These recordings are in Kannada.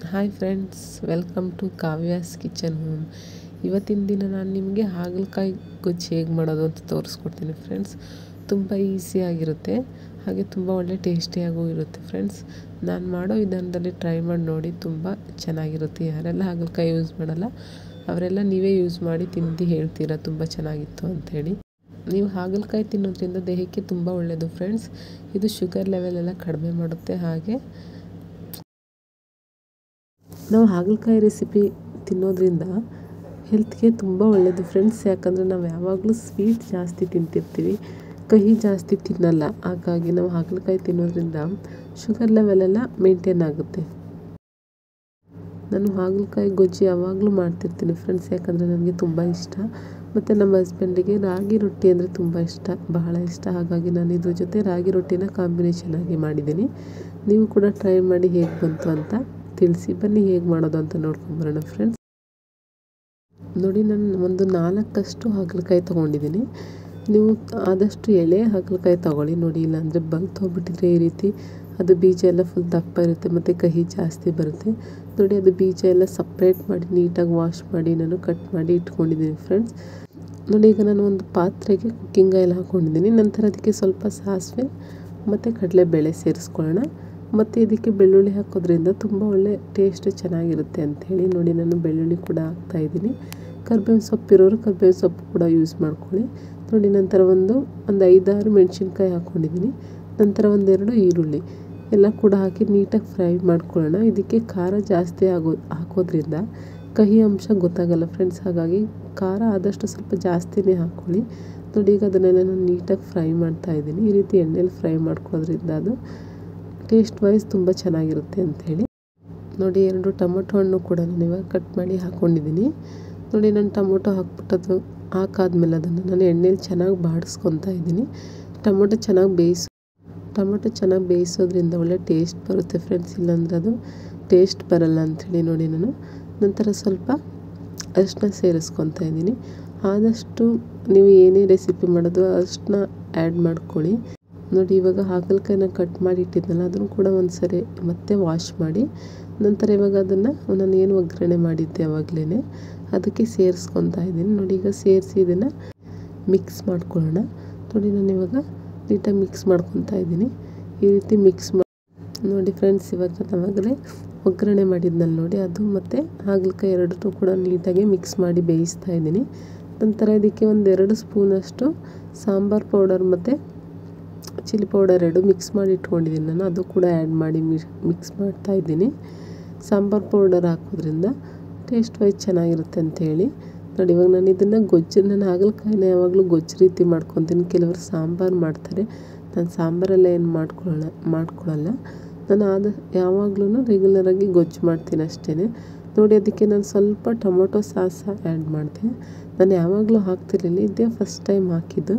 Hi friends, welcome to Kavya's kitchen home. ಇವತ್ತಿನ ದಿನ ನಾನು ನಿಮಗೆ ಹಾಗಲಕಾಯಿ ಗೊಜ್ಜು ಹೇಗೆ ಮಾಡೋದು ಅಂತ ತೋರಿಸ್ಕೊಡ್ತೀನಿ ಫ್ರೆಂಡ್ಸ್. ತುಂಬ ಈಸಿಯಾಗಿರುತ್ತೆ, ಹಾಗೆ ತುಂಬ ಒಳ್ಳೆ ಟೇಸ್ಟಿಯಾಗೂ ಇರುತ್ತೆ ಫ್ರೆಂಡ್ಸ್. ನಾನು ಮಾಡೋ ವಿಧಾನದಲ್ಲಿ ಟ್ರೈ ಮಾಡಿ ನೋಡಿ, ತುಂಬ ಚೆನ್ನಾಗಿರುತ್ತೆ. ಯಾರೆಲ್ಲ ಹಾಗಲಕಾಯಿ ಯೂಸ್ ಮಾಡಲ್ಲ ಅವರೆಲ್ಲ ನೀವೇ ಯೂಸ್ ಮಾಡಿ ತಿಂದು ಹೇಳ್ತೀರಾ ತುಂಬ ಚೆನ್ನಾಗಿತ್ತು ಅಂಥೇಳಿ. ನೀವು ಹಾಗಲಕಾಯಿ ತಿನ್ನೋದ್ರಿಂದ ದೇಹಕ್ಕೆ ತುಂಬ ಒಳ್ಳೆಯದು ಫ್ರೆಂಡ್ಸ್. ಇದು ಶುಗರ್ ಲೆವೆಲ್ ಎಲ್ಲ ಕಡಿಮೆ ಮಾಡುತ್ತೆ. ಹಾಗೆ ನಾವು ಹಾಗಲಕಾಯಿ ರೆಸಿಪಿ ತಿನ್ನೋದ್ರಿಂದ ಹೆಲ್ತ್ಗೆ ತುಂಬ ಒಳ್ಳೆಯದು ಫ್ರೆಂಡ್ಸ್. ಯಾಕಂದರೆ ನಾವು ಯಾವಾಗಲೂ ಸ್ವೀಟ್ ಜಾಸ್ತಿ ತಿಂತಿರ್ತೀವಿ, ಕಹಿ ಜಾಸ್ತಿ ತಿನ್ನಲ್ಲ. ಹಾಗಾಗಿ ನಾವು ಹಾಗಲಕಾಯಿ ತಿನ್ನೋದ್ರಿಂದ ಶುಗರ್ ಲೆವೆಲೆಲ್ಲ ಮೇಂಟೈನ್ ಆಗುತ್ತೆ. ನಾನು ಹಾಗಲಕಾಯಿ ಗೊಜ್ಜು ಯಾವಾಗಲೂ ಮಾಡ್ತಿರ್ತೀನಿ ಫ್ರೆಂಡ್ಸ್, ಯಾಕಂದರೆ ನನಗೆ ತುಂಬ ಇಷ್ಟ. ಮತ್ತು ನಮ್ಮ ಹಸ್ಬೆಂಡಿಗೆ ರಾಗಿ ರೊಟ್ಟಿ ಅಂದರೆ ತುಂಬ ಇಷ್ಟ, ಬಹಳ ಇಷ್ಟ. ಹಾಗಾಗಿ ನಾನು ಇದ್ರ ಜೊತೆ ರಾಗಿ ರೊಟ್ಟಿನ ಕಾಂಬಿನೇಷನ್ ಆಗಿ ಮಾಡಿದ್ದೀನಿ. ನೀವು ಕೂಡ ಟ್ರೈ ಮಾಡಿ ಹೇಗೆ ಬಂತು ಅಂತ ತಿಳಿಸಿ. ಬನ್ನಿ ಹೇಗೆ ಮಾಡೋದು ಅಂತ ನೋಡ್ಕೊಂಬರೋಣ ಫ್ರೆಂಡ್ಸ್. ನೋಡಿ, ನಾನು ಒಂದು 4 ಹಾಗಲಕಾಯಿ ತೊಗೊಂಡಿದ್ದೀನಿ. ನೀವು ಆದಷ್ಟು ಎಳೆ ಹಾಗಲಕಾಯಿ ತೊಗೊಳ್ಳಿ. ನೋಡಿ, ಇಲ್ಲಾಂದರೆ ಬಲ್ತೋಗ್ಬಿಟ್ಟಿದ್ರೆ ಈ ರೀತಿ ಅದು ಬೀಜ ಎಲ್ಲ ಫುಲ್ ದಪ್ಪ ಇರುತ್ತೆ ಮತ್ತು ಕಹಿ ಜಾಸ್ತಿ ಬರುತ್ತೆ. ನೋಡಿ, ಅದು ಬೀಜ ಎಲ್ಲ ಸಪ್ರೇಟ್ ಮಾಡಿ ನೀಟಾಗಿ ವಾಶ್ ಮಾಡಿ ನಾನು ಕಟ್ ಮಾಡಿ ಇಟ್ಕೊಂಡಿದ್ದೀನಿ ಫ್ರೆಂಡ್ಸ್. ನೋಡಿ, ಈಗ ನಾನು ಒಂದು ಪಾತ್ರೆಗೆ ಕುಕ್ಕಿಂಗ್ ಆಯಿಲ್ ಹಾಕ್ಕೊಂಡಿದ್ದೀನಿ. ನಂತರ ಅದಕ್ಕೆ ಸ್ವಲ್ಪ ಸಾಸಿವೆ ಮತ್ತು ಕಡಲೆಬೇಳೆ ಸೇರಿಸ್ಕೊಳ್ಳೋಣ. ಮತ್ತು ಇದಕ್ಕೆ ಬೆಳ್ಳುಳ್ಳಿ ಹಾಕೋದ್ರಿಂದ ತುಂಬ ಒಳ್ಳೆ ಟೇಸ್ಟ್ ಚೆನ್ನಾಗಿರುತ್ತೆ ಅಂಥೇಳಿ ನೋಡಿ ನಾನು ಬೆಳ್ಳುಳ್ಳಿ ಕೂಡ ಹಾಕ್ತಾಯಿದ್ದೀನಿ. ಕರ್ಬೇವಿನ ಸೊಪ್ಪು ಇರೋರು ಕರ್ಬೇವಿನ ಸೊಪ್ಪು ಕೂಡ ಯೂಸ್ ಮಾಡ್ಕೊಳ್ಳಿ. ನೋಡಿ, ನಂತರ ಒಂದು 5-6 ಮೆಣಸಿನ್ಕಾಯಿ ಹಾಕ್ಕೊಂಡಿದ್ದೀನಿ. ನಂತರ 1-2 ಈರುಳ್ಳಿ ಎಲ್ಲ ಕೂಡ ಹಾಕಿ ನೀಟಾಗಿ ಫ್ರೈ ಮಾಡ್ಕೊಳ್ಳೋಣ. ಇದಕ್ಕೆ ಖಾರ ಜಾಸ್ತಿ ಹಾಕೋದ್ರಿಂದ ಕಹಿ ಅಂಶ ಗೊತ್ತಾಗಲ್ಲ ಫ್ರೆಂಡ್ಸ್. ಹಾಗಾಗಿ ಖಾರ ಆದಷ್ಟು ಸ್ವಲ್ಪ ಜಾಸ್ತಿನೇ ಹಾಕ್ಕೊಳ್ಳಿ. ನೋಡಿ, ಈಗ ಅದನ್ನೆಲ್ಲ ನಾನು ನೀಟಾಗಿ ಫ್ರೈ ಮಾಡ್ತಾಯಿದ್ದೀನಿ. ಈ ರೀತಿ ಎಣ್ಣೆಲಿ ಫ್ರೈ ಮಾಡ್ಕೊಳ್ಳೋದ್ರಿಂದ ಅದು ಟೇಸ್ಟ್ ವೈಸ್ ತುಂಬ ಚೆನ್ನಾಗಿರುತ್ತೆ ಅಂಥೇಳಿ. ನೋಡಿ, 2 ಟೊಮೊಟೊ ಹಣ್ಣು ಕೂಡ ನಾನು ಇವಾಗ ಕಟ್ ಮಾಡಿ ಹಾಕ್ಕೊಂಡಿದ್ದೀನಿ. ನೋಡಿ, ನಾನು ಟೊಮೊಟೊ ಹಾಕಾದ್ಮೇಲೆ ಅದನ್ನು ನಾನು ಎಣ್ಣೆಲಿ ಚೆನ್ನಾಗಿ ಬಾಡಿಸ್ಕೊತಾ ಇದ್ದೀನಿ. ಟೊಮೊಟೊ ಚೆನ್ನಾಗಿ ಬೇಯಿಸೋದ್ರಿಂದ ಒಳ್ಳೆ ಟೇಸ್ಟ್ ಬರುತ್ತೆ ಫ್ರೆಂಡ್ಸ್. ಇಲ್ಲಾಂದರೆ ಅದು ಟೇಸ್ಟ್ ಬರಲ್ಲ ಅಂಥೇಳಿ ನೋಡಿ ನಾನು ನಂತರ ಸ್ವಲ್ಪ ಅರಿಶಿನ ಸೇರಿಸ್ಕೊತಾ ಇದ್ದೀನಿ. ಆದಷ್ಟು ನೀವು ಏನೇ ರೆಸಿಪಿ ಮಾಡೋದು ಅರಿಶಿನ ಆ್ಯಡ್ ಮಾಡ್ಕೊಳ್ಳಿ. ನೋಡಿ, ಇವಾಗ ಹಾಗಲಕಾಯಿನ ಕಟ್ ಮಾಡಿ ಇಟ್ಟಿದ್ನಲ್ಲ ಅದನ್ನು ಕೂಡ ಒಂದು ಸರಿ ಮತ್ತೆ ವಾಶ್ ಮಾಡಿ ನಂತರ ಇವಾಗ ಅದನ್ನು ನಾನು ಏನು ಒಗ್ಗರಣೆ ಮಾಡಿದ್ದೆ ಆವಾಗಲೇ ಅದಕ್ಕೆ ಸೇರಿಸ್ಕೊತಾ ಇದ್ದೀನಿ. ನೋಡಿ, ಈಗ ಸೇರಿಸಿ ಇದನ್ನು ಮಿಕ್ಸ್ ಮಾಡ್ಕೊಳ್ಳೋಣ. ನೋಡಿ, ನಾನು ಇವಾಗ ನೀಟಾಗಿ ಮಿಕ್ಸ್ ಮಾಡ್ಕೊತಾ ಇದ್ದೀನಿ. ಈ ರೀತಿ ನೋಡಿ ಫ್ರೆಂಡ್ಸ್, ಇವಾಗ ನಾವಾಗಲೇ ಒಗ್ಗರಣೆ ಮಾಡಿದ್ನಲ್ಲ ನೋಡಿ, ಅದು ಮತ್ತು ಹಾಗಲಕಾಯಿ ಎರಡೂ ಕೂಡ ನೀಟಾಗಿ ಮಿಕ್ಸ್ ಮಾಡಿ ಬೇಯಿಸ್ತಾ ಇದ್ದೀನಿ. ನಂತರ ಇದಕ್ಕೆ 1-2 ಸ್ಪೂನಷ್ಟು ಸಾಂಬಾರು ಪೌಡರ್ ಮತ್ತು ಚಿಲ್ಲಿ ಪೌಡರ್ 2 ಮಿಕ್ಸ್ ಮಾಡಿ ಇಟ್ಕೊಂಡಿದ್ದೀನಿ ನಾನು. ಅದು ಕೂಡ ಆ್ಯಡ್ ಮಾಡಿ ಮಿಕ್ಸ್ ಮಾಡ್ತಾ ಇದ್ದೀನಿ. ಸಾಂಬಾರು ಪೌಡರ್ ಹಾಕೋದ್ರಿಂದ ಟೇಸ್ಟ್ ವೈಸ್ ಚೆನ್ನಾಗಿರುತ್ತೆ ಅಂಥೇಳಿ ನೋಡಿ. ಇವಾಗ ನಾನು ಇದನ್ನು ನಾನು ಹಾಗಲಕಾಯಿನ ಯಾವಾಗಲೂ ಗೊಜ್ಜು ರೀತಿ ಮಾಡ್ಕೊತೀನಿ. ಕೆಲವರು ಸಾಂಬಾರು ಮಾಡ್ತಾರೆ, ನಾನು ಸಾಂಬಾರೆಲ್ಲ ಏನು ಮಾಡ್ಕೊಳ್ಳಲ್ಲ. ನಾನು ಯಾವಾಗಲೂ ರೆಗ್ಯುಲರಾಗಿ ಗೊಜ್ಜು ಮಾಡ್ತೀನಿ ಅಷ್ಟೇ. ನೋಡಿ, ಅದಕ್ಕೆ ನಾನು ಸ್ವಲ್ಪ ಟೊಮೊಟೊ ಸಾಸ್ ಆ್ಯಡ್ ಮಾಡಿದೆ. ನಾನು ಯಾವಾಗಲೂ ಹಾಕ್ತಿರ್ಲಿಲ್ಲ, ಇದೇ ಫಸ್ಟ್ ಟೈಮ್ ಹಾಕಿದ್ದು.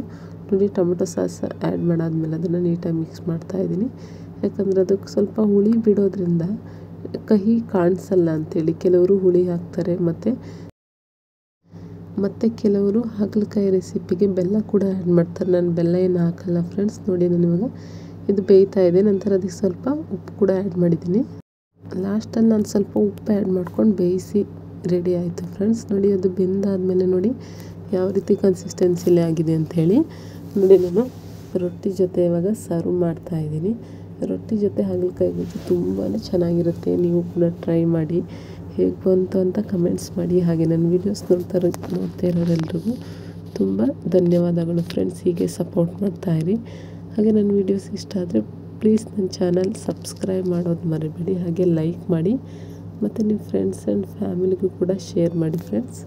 ನೋಡಿ, ಟೊಮೊಟೊ ಸಾಸ್ ಆ್ಯಡ್ ಮಾಡಾದ್ಮೇಲೆ ಅದನ್ನು ನೀಟಾಗಿ ಮಿಕ್ಸ್ ಮಾಡ್ತಾಯಿದ್ದೀನಿ. ಯಾಕಂದರೆ ಅದಕ್ಕೆ ಸ್ವಲ್ಪ ಹುಳಿ ಬಿಡೋದ್ರಿಂದ ಕಹಿ ಕಾಣಿಸಲ್ಲ ಅಂಥೇಳಿ ಕೆಲವರು ಹುಳಿ ಹಾಕ್ತಾರೆ. ಮತ್ತು ಕೆಲವರು ಹಾಗಲಕಾಯಿ ರೆಸಿಪಿಗೆ ಬೆಲ್ಲ ಕೂಡ ಆ್ಯಡ್ ಮಾಡ್ತಾರೆ. ನಾನು ಬೆಲ್ಲ ಏನು ಹಾಕಲ್ಲ ಫ್ರೆಂಡ್ಸ್. ನೋಡಿ, ನಾನು ಇವಾಗ ಇದು ಬೇಯ್ತಾ ಇದೆ. ನಂತರ ಅದಕ್ಕೆ ಸ್ವಲ್ಪ ಉಪ್ಪು ಕೂಡ ಆ್ಯಡ್ ಮಾಡಿದ್ದೀನಿ. ಲಾಸ್ಟಲ್ಲಿ ನಾನು ಸ್ವಲ್ಪ ಉಪ್ಪು ಆ್ಯಡ್ ಮಾಡ್ಕೊಂಡು ಬೇಯಿಸಿ ರೆಡಿ ಆಯಿತು ಫ್ರೆಂಡ್ಸ್. ನೋಡಿ, ಅದು ಬೆಂದಾದಮೇಲೆ ನೋಡಿ ಯಾವ ರೀತಿ ಕನ್ಸಿಸ್ಟೆನ್ಸಿಲಿ ಆಗಿದೆ ಅಂಥೇಳಿ. ನೋಡಿ, ನಾನು ರೊಟ್ಟಿ ಜೊತೆ ಇವಾಗ ಸರ್ವ್ ಮಾಡ್ತಾಯಿದ್ದೀನಿ. ರೊಟ್ಟಿ ಜೊತೆ ಹಾಗಲಕಾಯಿ ಗೊಜ್ಜು ತುಂಬಾ ಚೆನ್ನಾಗಿರುತ್ತೆ. ನೀವು ಕೂಡ ಟ್ರೈ ಮಾಡಿ ಹೇಗೆ ಬಂತು ಅಂತ ಕಮೆಂಟ್ಸ್ ಮಾಡಿ. ಹಾಗೆ ನನ್ನ ವೀಡಿಯೋಸ್ ನೋಡ್ತಾ ಇರೋರೆಲ್ರಿಗೂ ತುಂಬ ಧನ್ಯವಾದಗಳು ಫ್ರೆಂಡ್ಸ್. ಹೀಗೆ ಸಪೋರ್ಟ್ ಮಾಡ್ತಾಯಿರಿ. ಹಾಗೆ ನನ್ನ ವೀಡಿಯೋಸ್ ಇಷ್ಟ ಆದರೆ ಪ್ಲೀಸ್ ನನ್ನ ಚಾನಲ್ ಸಬ್ಸ್ಕ್ರೈಬ್ ಮಾಡೋದು ಮರಿಬೇಡಿ. ಹಾಗೆ ಲೈಕ್ ಮಾಡಿ ಮತ್ತು ನಿಮ್ಮ ಫ್ರೆಂಡ್ಸ್ ಆ್ಯಂಡ್ ಫ್ಯಾಮಿಲಿಗೂ ಕೂಡ ಶೇರ್ ಮಾಡಿ ಫ್ರೆಂಡ್ಸ್.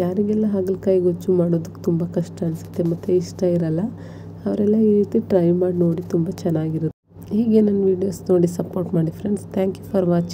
ಯಾರಿಗೆಲ್ಲ ಹಾಗಲಕಾಯಿ ಗೊಜ್ಜು ಮಾಡೋದಕ್ಕೆ ತುಂಬ ಕಷ್ಟ ಅನಿಸುತ್ತೆ ಮತ್ತು ಇಷ್ಟ ಇರಲ್ಲ ಅವರೆಲ್ಲ ಈ ರೀತಿ ಟ್ರೈ ಮಾಡಿ ನೋಡಿ, ತುಂಬ ಚೆನ್ನಾಗಿರುತ್ತೆ. ಹೀಗೆ ನನ್ನ ವೀಡಿಯೋಸ್ ನೋಡಿ ಸಪೋರ್ಟ್ ಮಾಡಿ friends. Thank you for watching.